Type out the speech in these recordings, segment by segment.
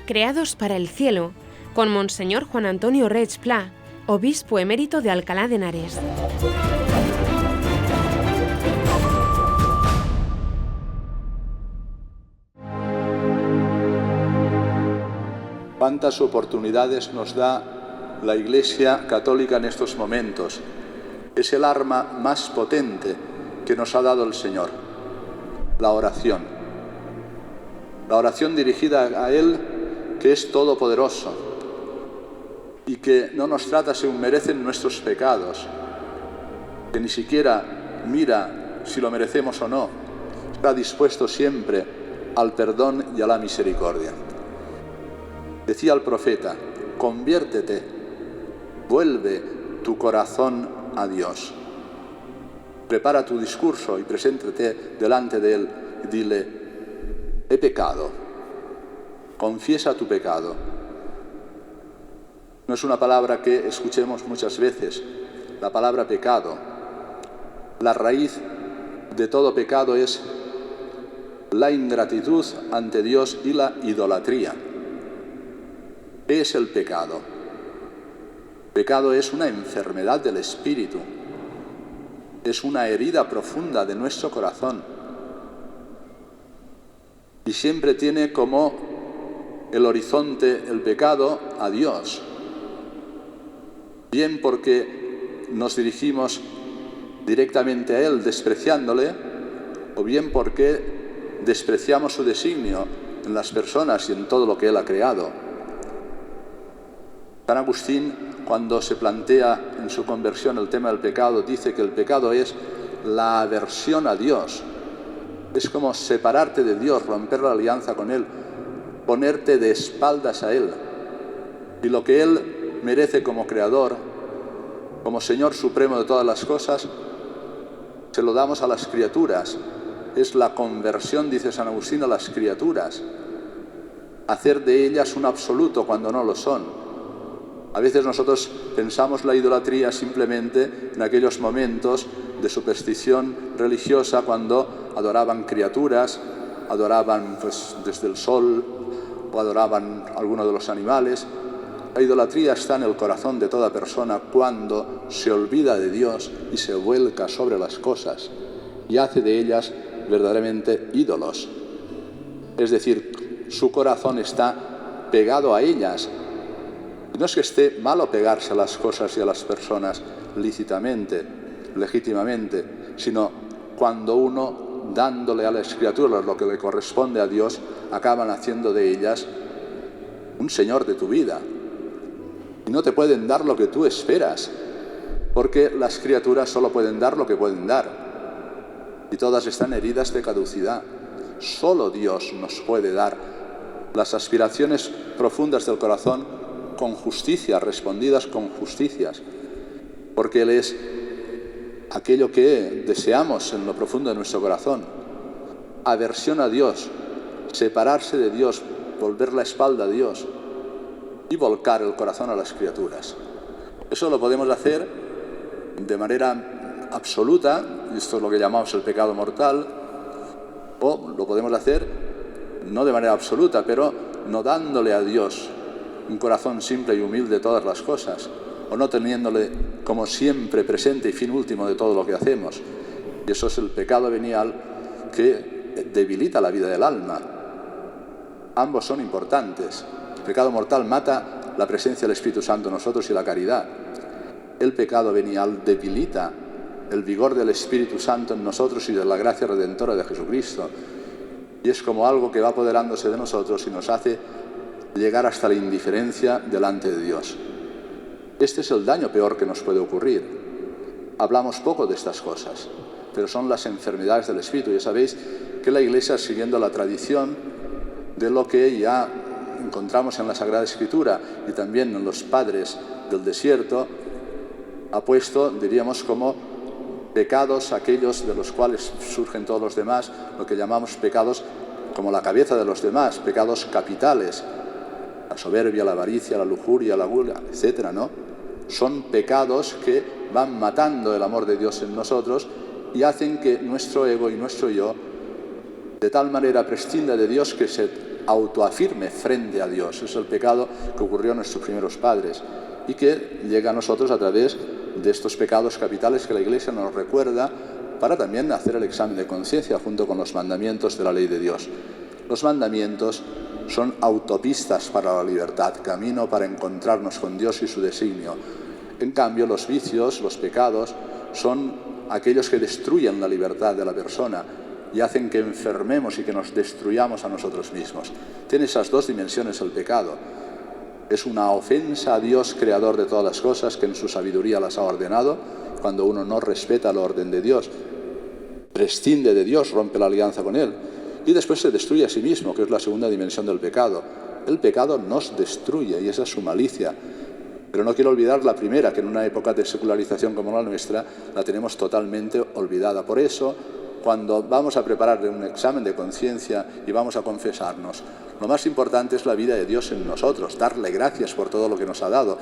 Creados para el cielo, con Monseñor Juan Antonio Reig Pla, obispo emérito de Alcalá de Henares. Cuántas oportunidades nos da la Iglesia Católica en estos momentos. Es el arma más potente que nos ha dado el Señor, la oración. La oración dirigida a Él, que es todopoderoso y que no nos trata según merecen nuestros pecados, que ni siquiera mira si lo merecemos o no, está dispuesto siempre al perdón y a la misericordia. Decía el profeta: conviértete, vuelve tu corazón a Dios. Prepara tu discurso y preséntate delante de Él y dile: he pecado, confiesa tu pecado. No es una palabra que escuchemos muchas veces, la palabra pecado. La raíz de todo pecado es la ingratitud ante Dios y la idolatría. ¿Qué es el pecado? Pecado es una enfermedad del espíritu, es una herida profunda de nuestro corazón y siempre tiene como el horizonte el pecado a Dios, bien porque nos dirigimos directamente a Él despreciándole, o bien porque despreciamos su designio en las personas y en todo lo que Él ha creado. San Agustín, cuando se plantea en su conversión el tema del pecado, dice que el pecado es la aversión a Dios. Es como separarte de Dios, romper la alianza con Él, ponerte de espaldas a Él. Y lo que Él merece como Creador, como Señor Supremo de todas las cosas, se lo damos a las criaturas. Es la conversión, dice San Agustín, a las criaturas. Hacer de ellas un absoluto cuando no lo son. A veces nosotros pensamos la idolatría simplemente en aquellos momentos de superstición religiosa cuando adoraban criaturas, adoraban desde el sol o adoraban alguno de los animales. La idolatría está en el corazón de toda persona cuando se olvida de Dios y se vuelca sobre las cosas y hace de ellas verdaderamente ídolos. Es decir, su corazón está pegado a ellas. No es que esté malo pegarse a las cosas y a las personas lícitamente, legítimamente, sino cuando uno, dándole a las criaturas lo que le corresponde a Dios, acaban haciendo de ellas un señor de tu vida. Y no te pueden dar lo que tú esperas, porque las criaturas solo pueden dar lo que pueden dar. Y todas están heridas de caducidad. Solo Dios nos puede dar las aspiraciones profundas del corazón con justicia, respondidas con justicias, porque Él es aquello que deseamos en lo profundo de nuestro corazón. Aversión a Dios, separarse de Dios, volver la espalda a Dios y volcar el corazón a las criaturas. Eso lo podemos hacer de manera absoluta, y esto es lo que llamamos el pecado mortal, o lo podemos hacer no de manera absoluta, pero no dándole a Dios un corazón simple y humilde de todas las cosas, o no teniéndole como siempre presente y fin último de todo lo que hacemos. Y eso es el pecado venial que debilita la vida del alma. Ambos son importantes. El pecado mortal mata la presencia del Espíritu Santo en nosotros y la caridad. El pecado venial debilita el vigor del Espíritu Santo en nosotros y de la gracia redentora de Jesucristo. Y es como algo que va apoderándose de nosotros y nos hace llegar hasta la indiferencia delante de Dios. Este es el daño peor que nos puede ocurrir. Hablamos poco de estas cosas, pero son las enfermedades del espíritu. Ya sabéis que la Iglesia, siguiendo la tradición de lo que ya encontramos en la Sagrada Escritura y también en los padres del desierto, ha puesto, diríamos, como pecados aquellos de los cuales surgen todos los demás, lo que llamamos pecados como la cabeza de los demás, pecados capitales. La soberbia, la avaricia, la lujuria, la gula, etcétera, ¿no? Son pecados que van matando el amor de Dios en nosotros y hacen que nuestro ego y nuestro yo de tal manera prescinda de Dios que se autoafirme frente a Dios. Es el pecado que ocurrió a nuestros primeros padres y que llega a nosotros a través de estos pecados capitales que la Iglesia nos recuerda para también hacer el examen de conciencia junto con los mandamientos de la ley de Dios. Los mandamientos son autopistas para la libertad, camino para encontrarnos con Dios y su designio. En cambio, los vicios, los pecados, son aquellos que destruyen la libertad de la persona y hacen que enfermemos y que nos destruyamos a nosotros mismos. Tiene esas dos dimensiones el pecado. Es una ofensa a Dios, creador de todas las cosas, que en su sabiduría las ha ordenado. Cuando uno no respeta el orden de Dios, prescinde de Dios, rompe la alianza con Él. Y después se destruye a sí mismo, que es la segunda dimensión del pecado. El pecado nos destruye y esa es su malicia. Pero no quiero olvidar la primera, que en una época de secularización como la nuestra, la tenemos totalmente olvidada. Por eso, cuando vamos a preparar un examen de conciencia y vamos a confesarnos, lo más importante es la vida de Dios en nosotros, darle gracias por todo lo que nos ha dado.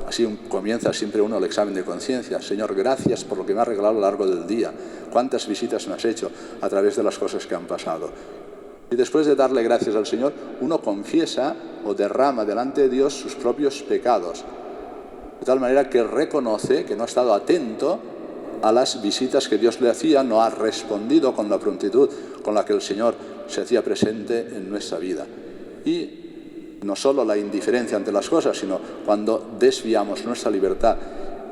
Así comienza siempre uno el examen de conciencia. Señor, gracias por lo que me has regalado a lo largo del día. Cuántas visitas me has hecho a través de las cosas que han pasado. Y después de darle gracias al Señor, uno confiesa o derrama delante de Dios sus propios pecados. De tal manera que reconoce que no ha estado atento a las visitas que Dios le hacía, no ha respondido con la prontitud con la que el Señor se hacía presente en nuestra vida. Y no solo la indiferencia ante las cosas, sino cuando desviamos nuestra libertad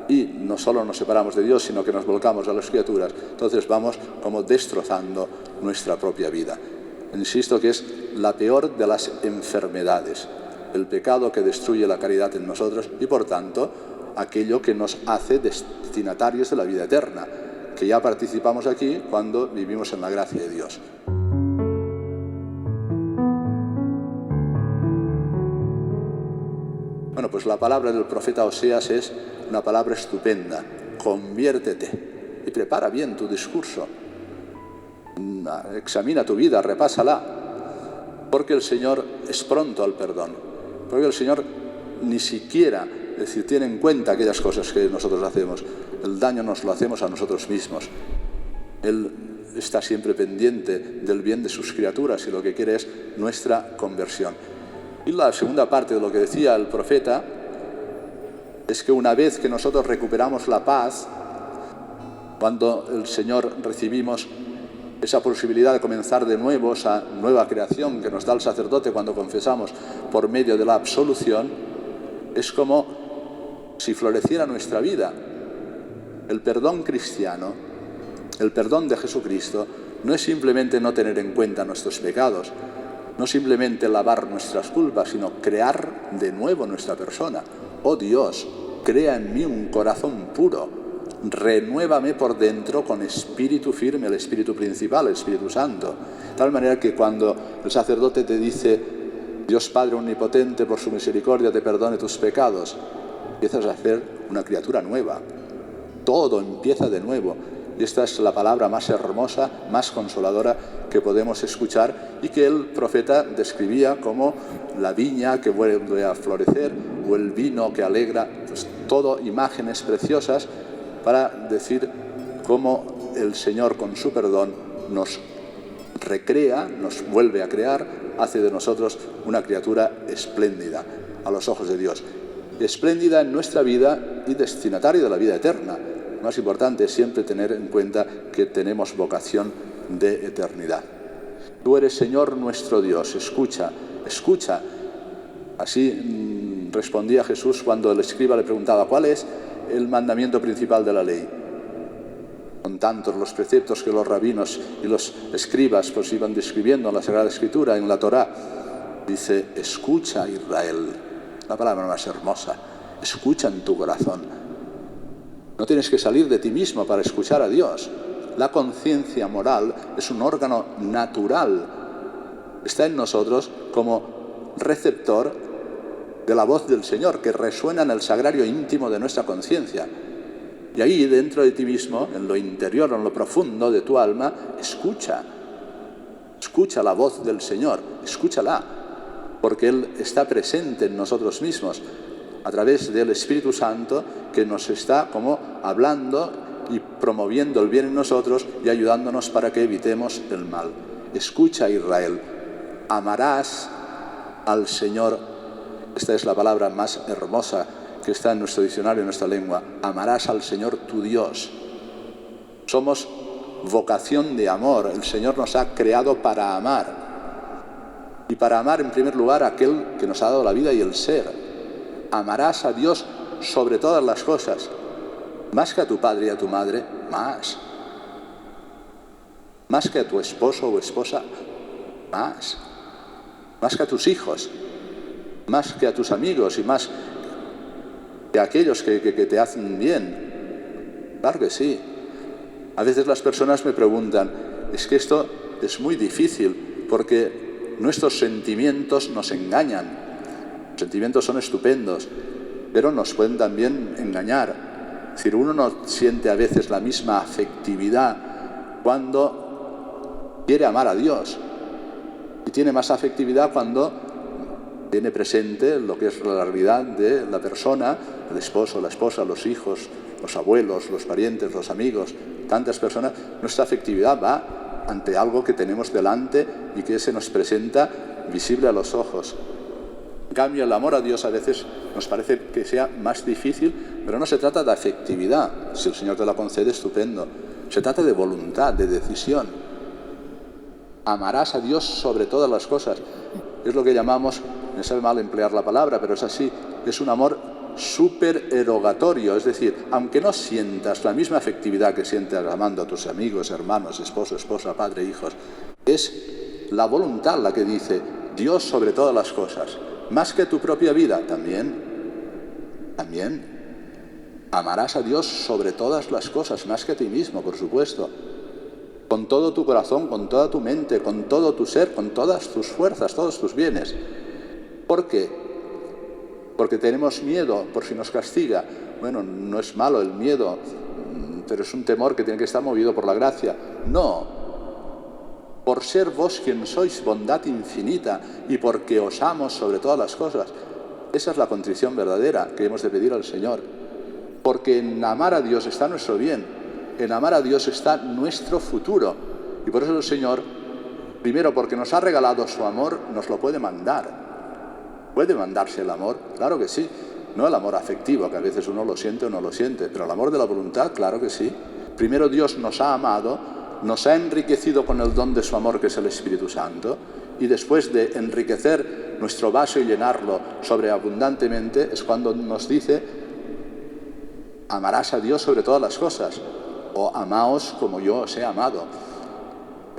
y no solo nos separamos de Dios, sino que nos volcamos a las criaturas, entonces vamos como destrozando nuestra propia vida. Insisto que es la peor de las enfermedades, el pecado que destruye la caridad en nosotros y por tanto aquello que nos hace destinatarios de la vida eterna, que ya participamos aquí cuando vivimos en la gracia de Dios. Bueno, pues la palabra del profeta Oseas es una palabra estupenda: conviértete y prepara bien tu discurso. Examina tu vida, repásala, porque el Señor es pronto al perdón, porque el Señor ni siquiera, es decir, tiene en cuenta aquellas cosas que nosotros hacemos. El daño nos lo hacemos a nosotros mismos. Él está siempre pendiente del bien de sus criaturas y lo que quiere es nuestra conversión. Y la segunda parte de lo que decía el profeta es que una vez que nosotros recuperamos la paz, cuando el Señor recibimos esa posibilidad de comenzar de nuevo, esa nueva creación que nos da el sacerdote cuando confesamos por medio de la absolución, es como si floreciera nuestra vida. El perdón cristiano, el perdón de Jesucristo, no es simplemente no tener en cuenta nuestros pecados, no simplemente lavar nuestras culpas, sino crear de nuevo nuestra persona. Oh Dios, crea en mí un corazón puro, renuévame por dentro con espíritu firme, el espíritu principal, el Espíritu Santo. De tal manera que cuando el sacerdote te dice: Dios Padre Omnipotente, por su misericordia te perdone tus pecados, empiezas a hacer una criatura nueva. Todo empieza de nuevo. Y esta es la palabra más hermosa, más consoladora que podemos escuchar y que el profeta describía como la viña que vuelve a florecer o el vino que alegra. Pues todo imágenes preciosas para decir cómo el Señor con su perdón nos recrea, nos vuelve a crear, hace de nosotros una criatura espléndida a los ojos de Dios. Espléndida en nuestra vida y destinataria de la vida eterna. Lo más importante es siempre tener en cuenta que tenemos vocación de eternidad. Tú eres Señor nuestro Dios, escucha, escucha. Así respondía Jesús cuando el escriba le preguntaba: ¿cuál es el mandamiento principal de la ley? Son tantos los preceptos que los rabinos y los escribas pues iban describiendo en la Sagrada Escritura, en la Torá. Dice: escucha, Israel. La palabra más hermosa. Escucha en tu corazón. No tienes que salir de ti mismo para escuchar a Dios. La conciencia moral es un órgano natural. Está en nosotros como receptor de la voz del Señor que resuena en el sagrario íntimo de nuestra conciencia. Y ahí, dentro de ti mismo, en lo interior, en lo profundo de tu alma, escucha. Escucha la voz del Señor, escúchala, porque Él está presente en nosotros mismos a través del Espíritu Santo que nos está como hablando y promoviendo el bien en nosotros y ayudándonos para que evitemos el mal. Escucha, Israel, amarás al Señor. Esta es la palabra más hermosa que está en nuestro diccionario, en nuestra lengua. Amarás al Señor tu Dios. Somos vocación de amor. El Señor nos ha creado para amar. Y para amar, en primer lugar, a aquel que nos ha dado la vida y el ser. Amarás a Dios sobre todas las cosas. Más que a tu padre y a tu madre, más. Más que a tu esposo o esposa, más. Más que a tus hijos, más que a tus amigos y más que a aquellos que te hacen bien. Claro que sí. A veces las personas me preguntan, es que esto es muy difícil porque nuestros sentimientos nos engañan. Los sentimientos son estupendos, pero nos pueden también engañar. Es decir, uno no siente a veces la misma afectividad cuando quiere amar a Dios. Y tiene más afectividad cuando tiene presente lo que es la realidad de la persona, el esposo, la esposa, los hijos, los abuelos, los parientes, los amigos, tantas personas. Nuestra afectividad va ante algo que tenemos delante y que se nos presenta visible a los ojos. En cambio, el amor a Dios a veces nos parece que sea más difícil, pero no se trata de afectividad. Si el Señor te la concede, estupendo. Se trata de voluntad, de decisión. Amarás a Dios sobre todas las cosas. Es lo que llamamos, me sabe mal emplear la palabra, pero es así, es un amor supererogatorio. Es decir, aunque no sientas la misma afectividad que sientes amando a tus amigos, hermanos, esposo, esposa, padre, hijos, es la voluntad la que dice Dios sobre todas las cosas. Más que tu propia vida, también. Amarás a Dios sobre todas las cosas, más que a ti mismo, por supuesto. Con todo tu corazón, con toda tu mente, con todo tu ser, con todas tus fuerzas, todos tus bienes. ¿Por qué? Porque tenemos miedo por si nos castiga. Bueno, no es malo el miedo, pero es un temor que tiene que estar movido por la gracia. No. Por ser vos quien sois bondad infinita y porque os amo sobre todas las cosas. Esa es la contrición verdadera que hemos de pedir al Señor. Porque en amar a Dios está nuestro bien. En amar a Dios está nuestro futuro. Y por eso el Señor, primero porque nos ha regalado su amor, nos lo puede mandar. ¿Puede mandarse el amor? Claro que sí. No el amor afectivo, que a veces uno lo siente o no lo siente, pero el amor de la voluntad, claro que sí. Primero Dios nos ha amado, nos ha enriquecido con el don de su amor, que es el Espíritu Santo, y después de enriquecer nuestro vaso y llenarlo sobreabundantemente, es cuando nos dice, amarás a Dios sobre todas las cosas. O amaos como yo os he amado.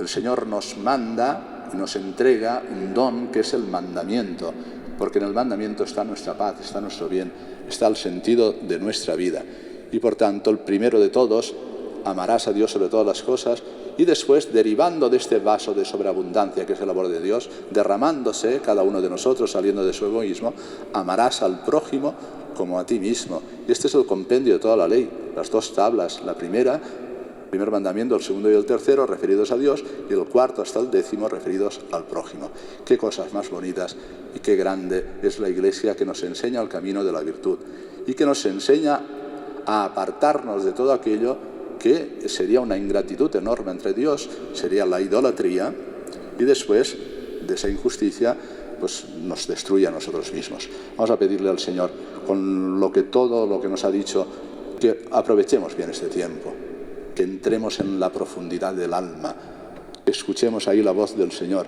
El Señor nos manda y nos entrega un don que es el mandamiento, porque en el mandamiento está nuestra paz, está nuestro bien, está el sentido de nuestra vida. Y por tanto, el primero de todos, amarás a Dios sobre todas las cosas, y después, derivando de este vaso de sobreabundancia que es el amor de Dios, derramándose cada uno de nosotros, saliendo de su egoísmo, amarás al prójimo como a ti mismo. Y este es el compendio de toda la ley, las dos tablas, la primera, el primer mandamiento, el segundo y el tercero referidos a Dios, y el cuarto hasta el 10º referidos al prójimo. Qué cosas más bonitas y qué grande es la Iglesia, que nos enseña el camino de la virtud y que nos enseña a apartarnos de todo aquello que sería una ingratitud enorme entre Dios, sería la idolatría, y después de esa injusticia pues nos destruye a nosotros mismos. Vamos a pedirle al Señor, con todo lo que nos ha dicho, que aprovechemos bien este tiempo, que entremos en la profundidad del alma, que escuchemos ahí la voz del Señor,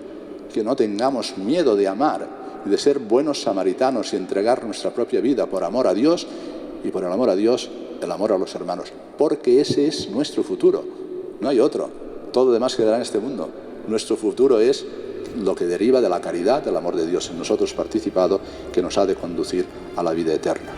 que no tengamos miedo de amar y de ser buenos samaritanos y entregar nuestra propia vida por amor a Dios, y por el amor a Dios, el amor a los hermanos, porque ese es nuestro futuro, no hay otro. Todo lo demás quedará en este mundo. Nuestro futuro es lo que deriva de la caridad, del amor de Dios en nosotros participado, que nos ha de conducir a la vida eterna.